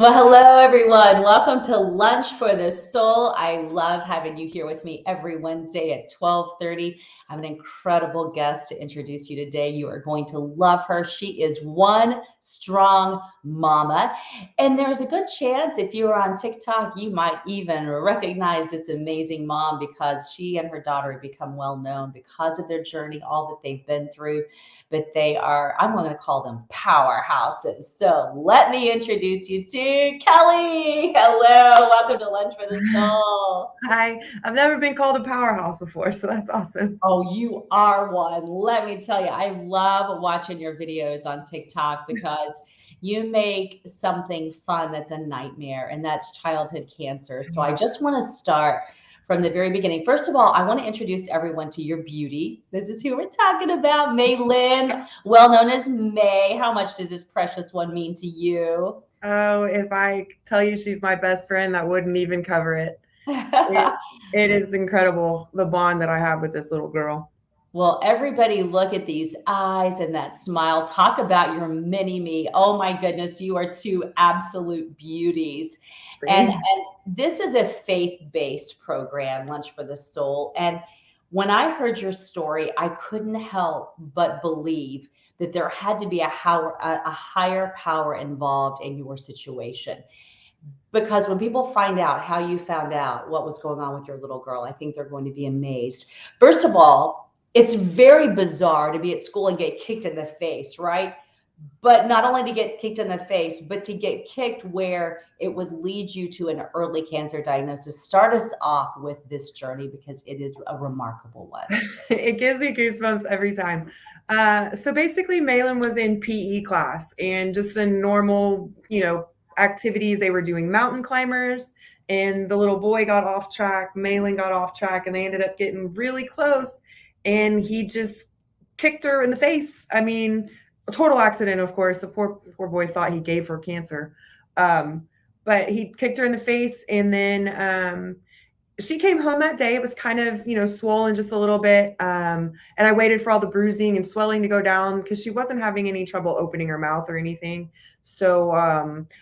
Well, hello everyone. Welcome to Lunch for the Soul. I love having you here with me every Wednesday at 12:30. I have an incredible guest to introduce you today. You are going to love her. She is one strong mama. And there's a good chance if you are on TikTok, you might even recognize this amazing mom because she and her daughter have become well known because of their journey, all that they've been through. But they are, I'm going to call them powerhouses. So let me introduce you to Kelly. Hello, welcome to Lunch for the Soul. Hi, I've never been called a powerhouse before, so that's awesome. Oh, you are one. Let me tell you, I love watching your videos on TikTok because you make something fun that's a nightmare, and that's childhood cancer. So I just want to start from the very beginning. First of all, I want to introduce everyone to your beauty. This is who we're talking about, Maelyn, well known as May. How much does this precious one mean to you? Oh, if I tell you she's my best friend, that wouldn't even cover it. It it is incredible the bond that I have with this little girl. Well, everybody look at these eyes and that smile. Talk about your mini me. Oh my goodness, you are two absolute beauties. And this is a faith-based program, Lunch for the Soul. And when I heard your story, I couldn't help but believe that there had to be a higher power involved in your situation. Because when people find out how you found out what was going on with your little girl, I think they're going to be amazed. First of all, it's very bizarre to be at school and get kicked in the face, right? But not only to get kicked in the face, but to get kicked where it would lead you to an early cancer diagnosis. Start us off with this journey because it is a remarkable one. It gives me goosebumps every time. So basically, Maelyn was in PE class and just in normal, activities. They were doing mountain climbers, and the little boy got off track. Maelyn got off track, and they ended up getting really close. And he just kicked her in the face. I mean, a total accident, of course. The poor boy thought he gave her cancer, um, but he kicked her in the face, and then she came home that day. It was kind of, swollen just a little bit. And I waited for all the bruising and swelling to go down because she wasn't having any trouble opening her mouth or anything. So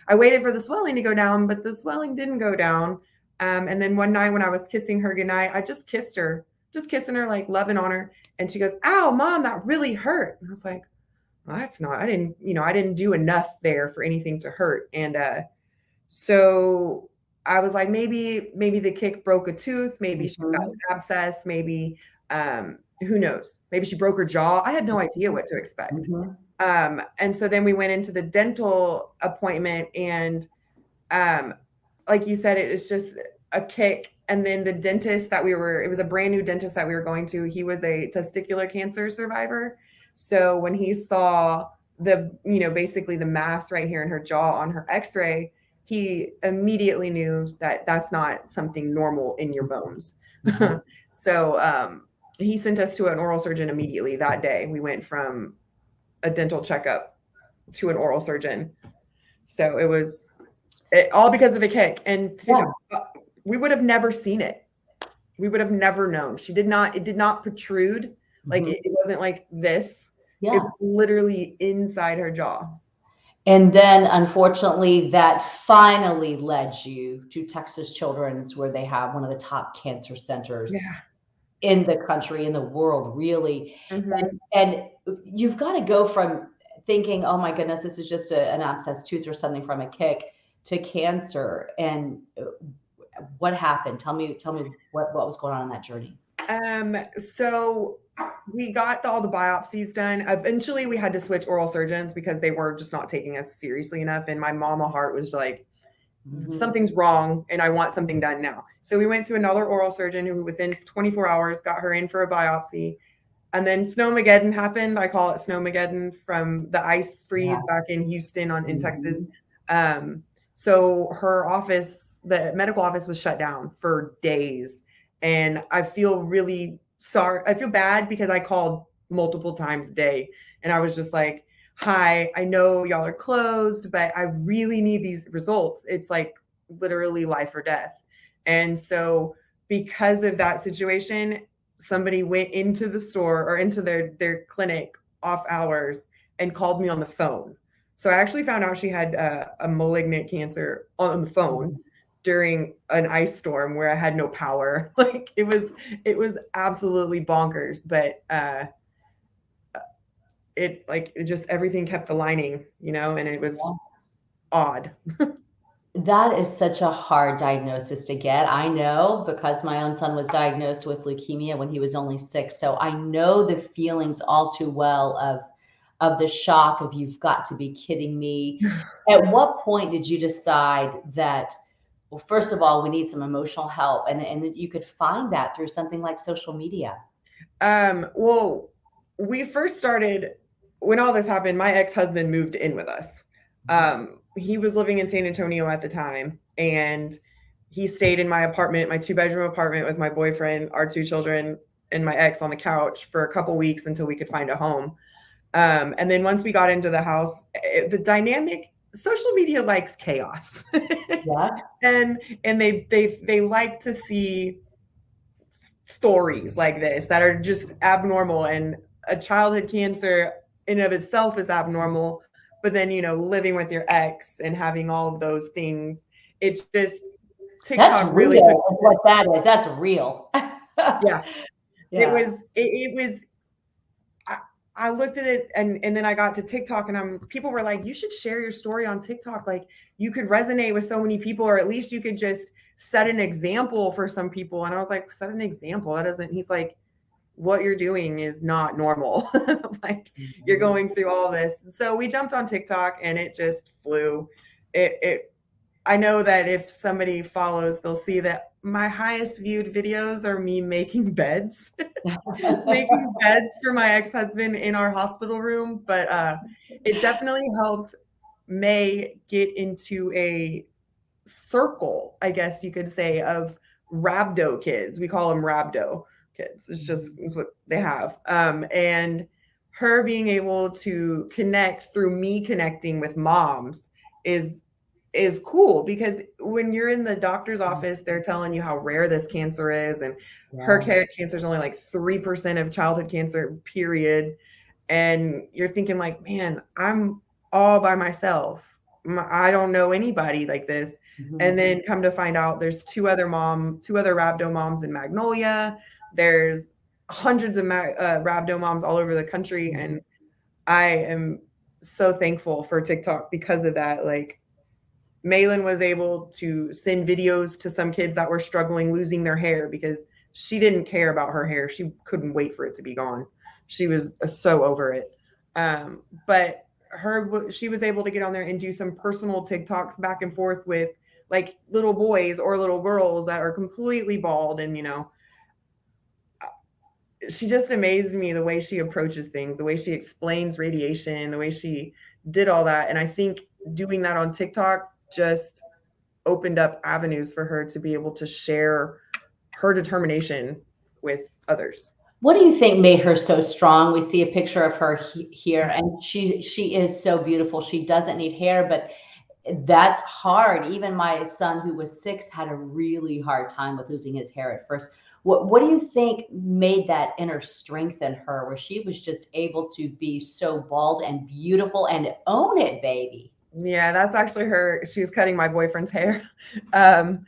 I waited for the swelling to go down, but the swelling didn't go down. And then one night when I was kissing her goodnight, I just kissed her, just kissing her, like loving on her. And she goes, "Ow, mom, that really hurt." And I was like, "Well, that's not, I didn't do enough there for anything to hurt." And so I was like, maybe the kick broke a tooth, maybe she's got an Mhm. abscess, maybe who knows? Maybe she broke her jaw. I had no idea what to expect. Mhm. And so then we went into the dental appointment, and um, like you said, it was just a kick. And then the dentist it was a brand new dentist that we were going to. He was a testicular cancer survivor. So when he saw basically the mass right here in her jaw on her x-ray, he immediately knew that that's not something normal in your bones. Mhm. So he sent us to an oral surgeon immediately that day. We went from a dental checkup to an oral surgeon. So all because of a kick. And Yeah. we would have never seen it. We would have never known. It did not protrude. Like Mhm. it wasn't like this. It Yeah. was literally inside her jaw. And then, unfortunately, that finally led you to Texas Children's, where they have one of the top cancer centers Yeah. in the country, in the world, really. Hmm. And you've got to go from thinking, oh my goodness, this is just an abscess tooth or something from a kick to cancer. And what happened? Tell me what was going on in that journey. So we got all the biopsies done. Eventually, we had to switch oral surgeons because they were just not taking us seriously enough. And my mama heart was like, Mhm. something's wrong and I want something done now. So we went to another oral surgeon who within 24 hours got her in for a biopsy. And then Snowmageddon happened. I call it Snowmageddon from the ice Yeah. freeze back in Houston in Texas. Mhm. Um, so her office, the medical office was shut down for days. And I feel really sorry. I feel bad because I called multiple times a day and I was just like, "Hi, I know y'all are closed, but I really need these results. It's like literally life or death." And so because of that situation, somebody went into the store or into their clinic off hours and called me on the phone. So I actually found out she had a malignant cancer on the phone during an ice storm where I had no power. Like it was absolutely bonkers, but it just everything kept aligning, and it was odd. That is such a hard diagnosis to get. I know because my own son was diagnosed with leukemia when he was only 6. So I know the feelings all too well of the shock of you've got to be kidding me. At what point did you decide that, well, first of all, we need some emotional help and that you could find that through something like social media? Well, we first started when all this happened. My ex-husband moved in with us. He was living in San Antonio at the time, and he stayed in my apartment, my 2-bedroom apartment, with my boyfriend, our 2 children, and my ex on the couch for a couple weeks until we could find a home. And then once we got into the house, the dynamic, social media likes chaos. Yeah. And they like to see stories like this that are just abnormal, and a childhood cancer in and of itself is abnormal, but then living with your ex and having all of those things, it's just That's TikTok really took. real, is what that is. That's real. Yeah, Yeah. it was. I looked at it, and then I got to TikTok, and people were like, you should share your story on TikTok. Like, you could resonate with so many people, or at least you could just set an example for some people. And I was like, set an example? That doesn't, he's like, what you're doing is not normal. Like, you're Mhm. going through all this. So we jumped on TikTok, and it just flew. It I know that if somebody follows, they'll see that my highest viewed videos are me making beds, making beds for my ex-husband in our hospital room. But it definitely helped May get into a circle, I guess you could say, of rhabdo kids. We call them rhabdo kids. It's what they have. And her being able to connect through me connecting with moms is cool, because when you're in the doctor's office, they're telling you how rare this cancer is, and her Yeah. cancer is only like 3% of childhood cancer, period. And you're thinking like, man, I'm all by myself. I don't know anybody like this. And Mhm. then come to find out there's two other rhabdo moms in Magnolia. There's hundreds of rhabdo moms all over the country. Mhm. And I am so thankful for TikTok because of that. Like, Maelyn was able to send videos to some kids that were struggling losing their hair because she didn't care about her hair. She couldn't wait for it to be gone. She was so over it. But she was able to get on there and do some personal TikToks back and forth with like little boys or little girls that are completely bald. And, she just amazed me the way she approaches things, the way she explains radiation, the way she did all that. And I think doing that on TikTok just opened up avenues for her to be able to share her determination with others. What do you think made her so strong? We see a picture of her here, and she is so beautiful. She doesn't need hair, but that's hard. Even my son, who was 6, had a really hard time with losing his hair at first. What do you think made that inner strength in her, where she was just able to be so bald and beautiful and own it, baby? Yeah, that's actually her. She was cutting my boyfriend's hair. Um,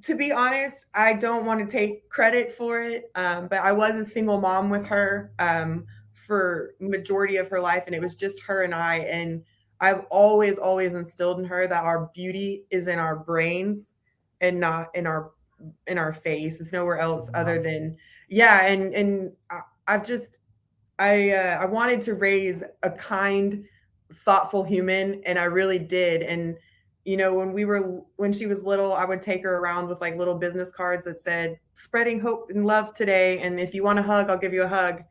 to be honest, I don't want to take credit for it, but I was a single mom with her for majority of her life, and it was just her and I. And I've always instilled in her that our beauty is in our brains and not in our face. It's nowhere else other than, yeah. And I've just I wanted to raise a kind, thoughtful human, and I really did. And when she was little, I would take her around with like little business cards that said "Spreading hope and love today," and if you want a hug, I'll give you a hug.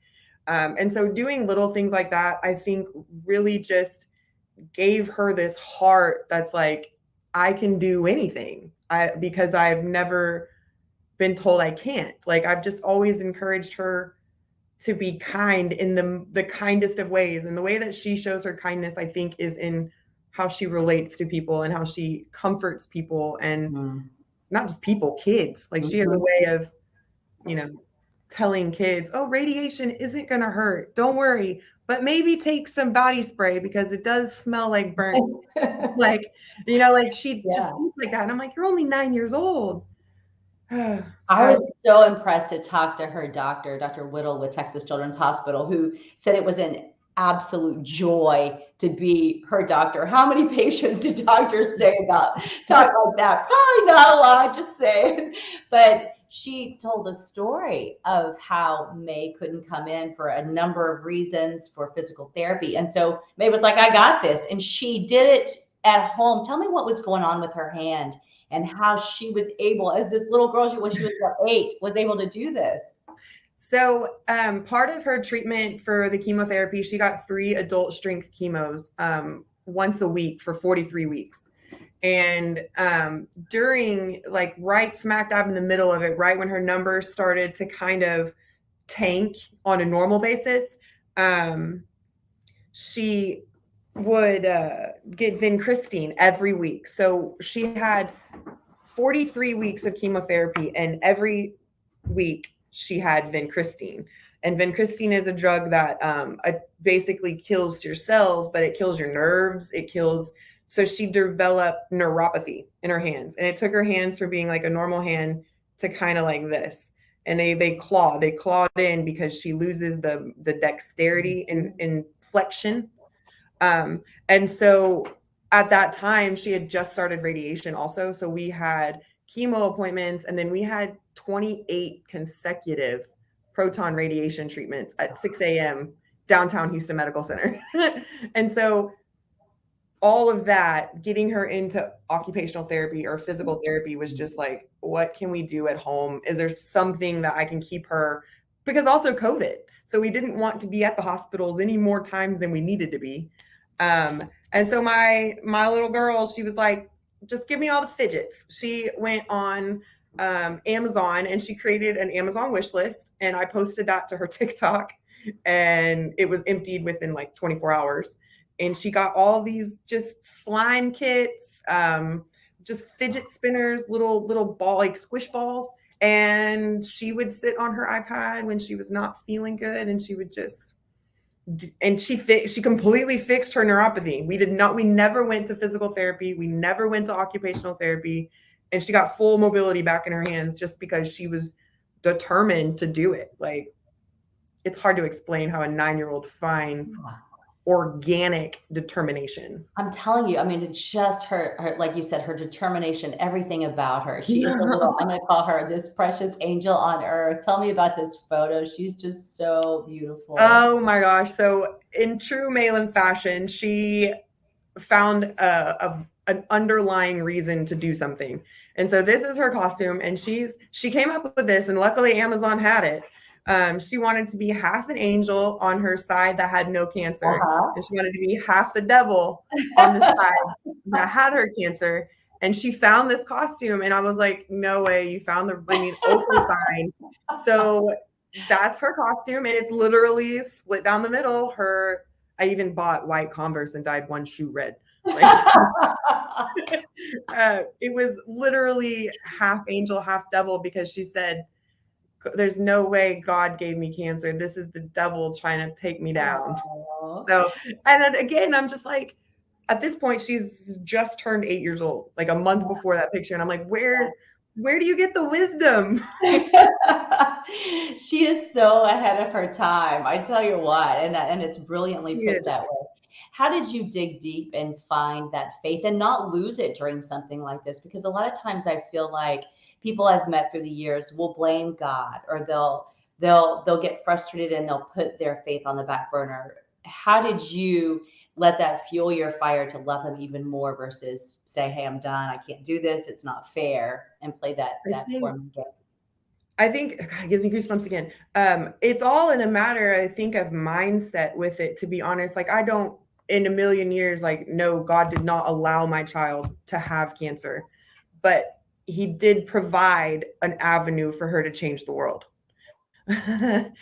And so doing little things like that, I think, really just gave her this heart that's like, I can do anything. Because I've never been told I can't. Like, I've just always encouraged her to be kind in the kindest of ways. And the way that she shows her kindness, I think, is in how she relates to people and how she comforts people, and Mhm. not just people, kids. Like, she has a Mhm. way of, you know, telling kids, oh, radiation isn't going to hurt. Don't worry. But maybe take some body spray because it does smell like burnt. Like, like she just thinks like that. And I'm like, you're only 9 years old. I was so impressed to talk to her doctor, Dr. Whittle with Texas Children's Hospital, who said it was an absolute joy to be her doctor. How many patients did doctors say about talk like that? Probably not a lot, just saying. But she told a story of how May couldn't come in for a number of reasons for physical therapy. And so May was like, I got this. And she did it at home. Tell me what was going on with her hand and how she was able, as this little girl, when she was 8, was able to do this. So part of her treatment for the chemotherapy, she got 3 adult strength chemos once a week for 43 weeks. And during, like, right smack dab in the middle of it, right when her numbers started to kind of tank on a normal basis, she would get vincristine every week. So she had 43 weeks of chemotherapy, and every week she had vincristine. And vincristine is a drug that basically kills your cells, but it kills your nerves. So she developed neuropathy in her hands, and it took her hands from being like a normal hand to kind of like this. And they clawed in because she loses the dexterity in flexion. And so at that time, she had just started radiation also. So we had chemo appointments, and then we had 28 consecutive proton radiation treatments at 6 a.m. downtown Houston Medical Center. And so all of that, getting her into occupational therapy or physical therapy, was just like, what can we do at home? Is there something that I can keep her? Because also COVID. So we didn't want to be at the hospitals any more times than we needed to be. And so my little girl, she was like, just give me all the fidgets. She went on Amazon, and she created an Amazon wish list, and I posted that to her TikTok, and it was emptied within like 24 hours. And she got all these just slime kits, just fidget spinners, little ball, like squish balls. And she would sit on her iPad when she was not feeling good, and she would just, and she completely fixed her neuropathy. We never went to physical therapy. We never went to occupational therapy. And she got full mobility back in her hands just because she was determined to do it. Like, it's hard to explain how a 9-year-old finds organic determination. I'm telling you, I mean, it's just her, like you said, her determination, everything about her. She is a little, I'm going to call her this precious angel on earth. Tell me about this photo. She's just so beautiful. Oh my gosh. So in true Maelyn fashion, she found an underlying reason to do something. And so this is her costume, and she came up with this, and luckily Amazon had it. She wanted to be half an angel on her side that had no cancer, and she wanted to be half the devil on the side that had her cancer. And she found this costume, and I was like, no way, you found open sign. So that's her costume, and it's literally split down the middle. I even bought white Converse and dyed one shoe red. Like, it was literally half angel, half devil, because she said, there's no way God gave me cancer. This is the devil trying to take me down. So, and then again, I'm just like, at this point, she's just turned 8 years old, like a month before that picture. And I'm like, where do you get the wisdom? She is so ahead of her time. I tell you what, and it's brilliantly put that way. How did you dig deep and find that faith and not lose it during something like this? Because a lot of times I feel like people I've met through the years will blame God, or they'll get frustrated and they'll put their faith on the back burner. How did you let that fuel your fire to love him even more versus say, hey, I'm done, I can't do this, it's not fair, and play that form again? I think, God, it gives me goosebumps again. It's all in a matter, I think, of mindset with it, to be honest. Like, I don't in a million years, like, no, God did not allow my child to have cancer, but he did provide an avenue for her to change the world. I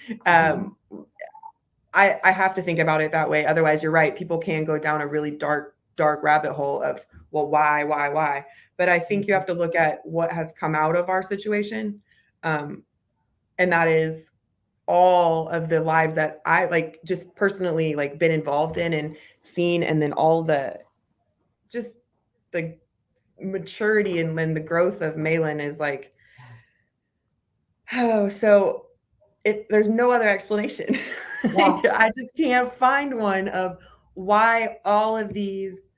have to think about it that way. Otherwise, you're right. People can go down a really dark rabbit hole of, well, why? But I think you have to look at what has come out of our situation. And that is all of the lives that I like just personally like been involved in and seen, and then all the just the maturity and then the growth of Maelyn is like, oh, so there's no other explanation. Yeah. I just can't find one of why all of these,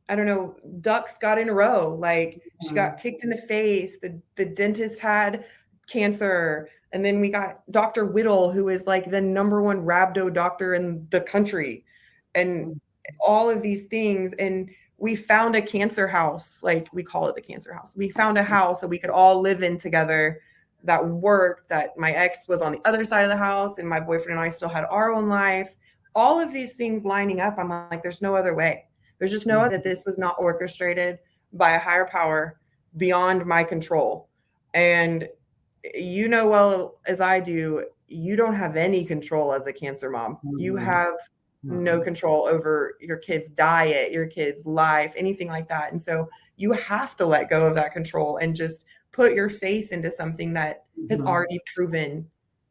I don't know, ducks got in a row. Like she got kicked in the face. The dentist had cancer. And then we got Dr. Whittle, who is like the number one rhabdo doctor in the country. And all of these things. And we found a cancer house, like we call it the cancer house. We found a house that we could all live in together that worked, that my ex was on the other side of the house and my boyfriend and I still had our own life. All of these things lining up. I'm like, there's no other way. There's just no way that this was not orchestrated by a higher power beyond my control. And you know well as I do, you don't have any control as a cancer mom. You have no control over your kid's diet, your kid's life, anything like that. And so you have to let go of that control and just put your faith into something that has already proven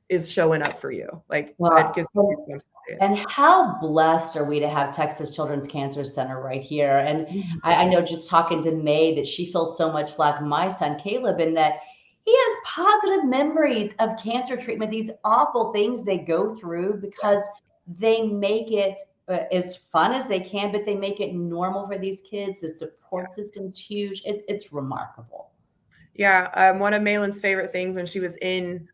is showing up for you. Like, Well, it. And how blessed are we to have Texas Children's Cancer Center right here? And I know just talking to May that she feels so much like my son Caleb, in that he has positive memories of cancer treatment, these awful things they go through, because they make it as fun as they can, but they make it normal for these kids. The support system's huge. It's remarkable. Yeah. One of Maelyn's favorite things when she was in,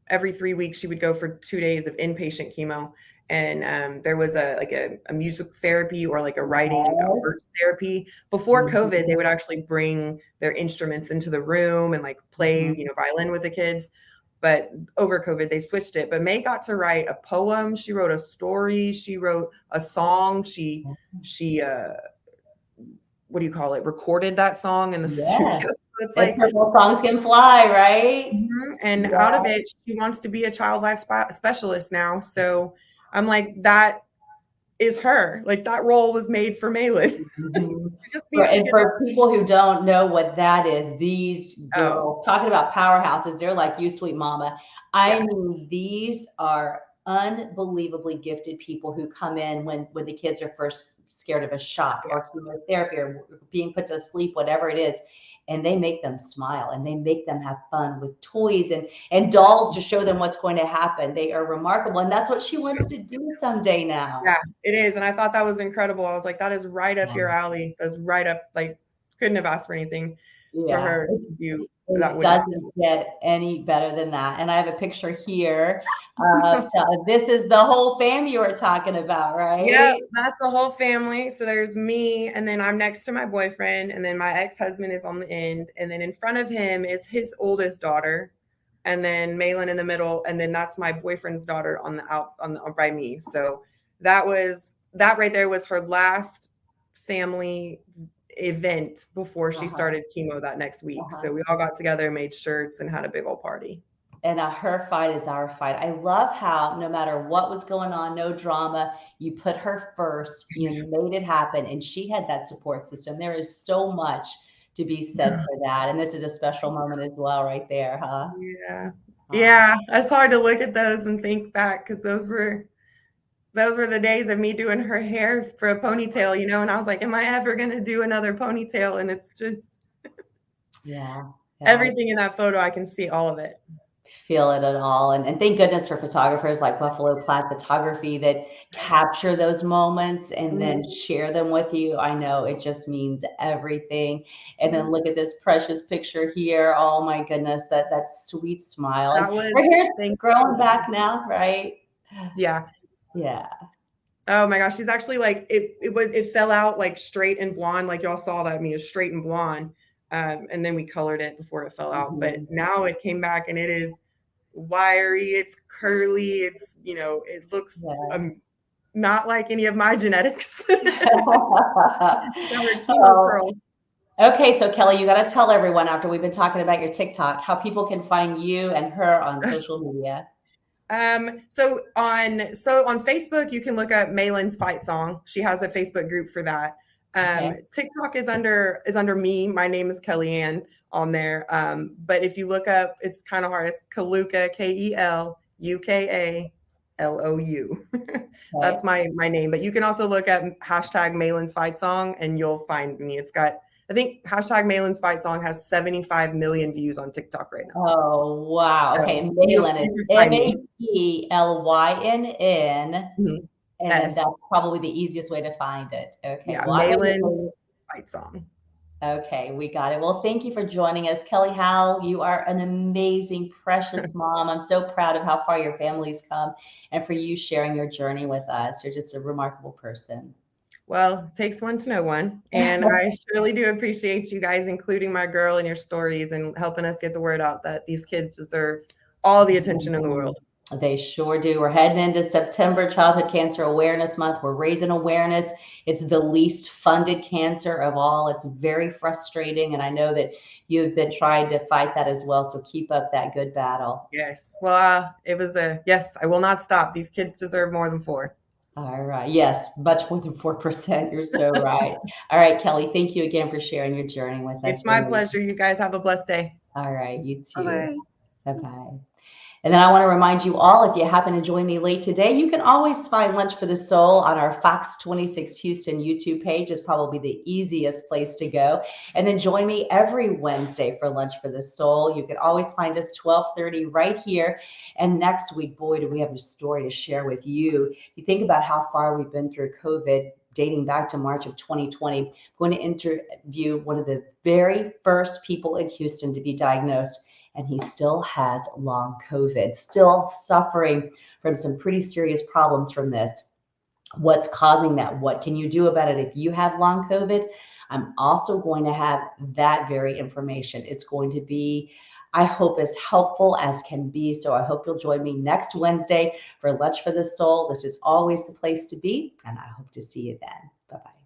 every 3 weeks, she would go for 2 days of inpatient chemo. And there was a music therapy or like a writing arts therapy. Before COVID, they would actually bring their instruments into the room and like play, violin with the kids. But over COVID, they switched it. But May got to write a poem. She wrote a story. She wrote a song. She what do you call it? Recorded that song in the studio. So it's like songs can fly, right? And out of it, she wants to be a child life specialist now. So I'm like, that is her. Like that role was made for Maelyn. And for people who don't know what that is, these girls, talking about powerhouses, they're like you, sweet mama. I mean, these are unbelievably gifted people who come in when the kids are first scared of a shot or chemotherapy or being put to sleep, whatever it is. And they make them smile and they make them have fun with toys and dolls to show them what's going to happen. They are remarkable. And that's what she wants to do someday now. Yeah, it is. And I thought that was incredible. I was like, that is right up your alley. That's right up, like, couldn't have asked for anything for her to do. It doesn't get any better than that. And I have a picture here. This is the whole family you were talking about, right? Yeah, that's the whole family. So there's me, and then I'm next to my boyfriend, and then my ex-husband is on the end, and then in front of him is his oldest daughter, and then Maelyn in the middle, and then that's my boyfriend's daughter on the by me. So that right there was her last family event before she started chemo that next week. So we all got together, made shirts, and had a big old party. And her fight is our fight. I love how no matter what was going on, no drama, you put her first, you made it happen, and she had that support system. There is so much to be said for that. And this is a special moment as well right there, huh? Yeah. Yeah. It's hard to look at those and think back, because those were the days of me doing her hair for a ponytail, and I was like, am I ever going to do another ponytail? And it's just everything in that photo, I can see all of it. Feel it at all. And thank goodness for photographers like Buffalo Plaid Photography that capture those moments and then share them with you. I know it just means everything. And then look at this precious picture here. Oh my goodness, that sweet smile. Her hair's growing back now, right? Yeah. Yeah. Oh my gosh, she's actually like it fell out like straight and blonde, like y'all saw that me is straight and blonde. And then we colored it before it fell out. But now it came back and it is wiry, it's curly, it's, it looks not like any of my genetics. Okay, so Kelly, you got to tell everyone, after we've been talking about your TikTok, how people can find you and her on social media. So on Facebook, you can look up Maelyn's Fight Song. She has a Facebook group for that. TikTok is under me. My name is Kellyanne on there. But if you look up, it's kind of hard. It's Keluka, KELUKALOU. That's my name. But you can also look at hashtag Maelyn's Fight Song and you'll find me. It's got, I think hashtag Maelyn's Fight Song has 75 million views on TikTok right now. Oh, wow. So okay. Maelyn is Maelynn. Mhm. And then that's probably the easiest way to find it. Okay. Yeah, Well, Maelyn's Fight Song. Okay, we got it. Well, thank you for joining us. Kelly Howe, you are an amazing, precious mom. I'm so proud of how far your family's come and for you sharing your journey with us. You're just a remarkable person. Well, it takes one to know one. And I surely do appreciate you guys including my girl in your stories and helping us get the word out that these kids deserve all the attention in the world. They sure do. We're heading into September, Childhood Cancer Awareness Month. We're raising awareness. It's the least funded cancer of all. It's very frustrating. And I know that you've been trying to fight that as well. So keep up that good battle. Yes. Well, it was yes, I will not stop. These kids deserve more than 4. All right. Yes, much more than 4%. You're so right. All right, Kelly, thank you again for sharing your journey with us. It's my pleasure. You guys have a blessed day. All right. You too. Bye-bye. Bye-bye. And then I want to remind you all, if you happen to join me late today, you can always find Lunch for the Soul on our Fox 26 Houston YouTube page. Is probably the easiest place to go. And then join me every Wednesday for Lunch for the Soul. You can always find us 12:30 right here. And next week, boy, do we have a story to share with you. You think about how far we've been through COVID, dating back to March of 2020. I'm going to interview one of the very first people in Houston to be diagnosed. And he still has long COVID, still suffering from some pretty serious problems from this. What's causing that? What can you do about it if you have long COVID? I'm also going to have that very information. It's going to be, I hope, as helpful as can be. So I hope you'll join me next Wednesday for Lunch for the Soul. This is always the place to be, and I hope to see you then. Bye-bye.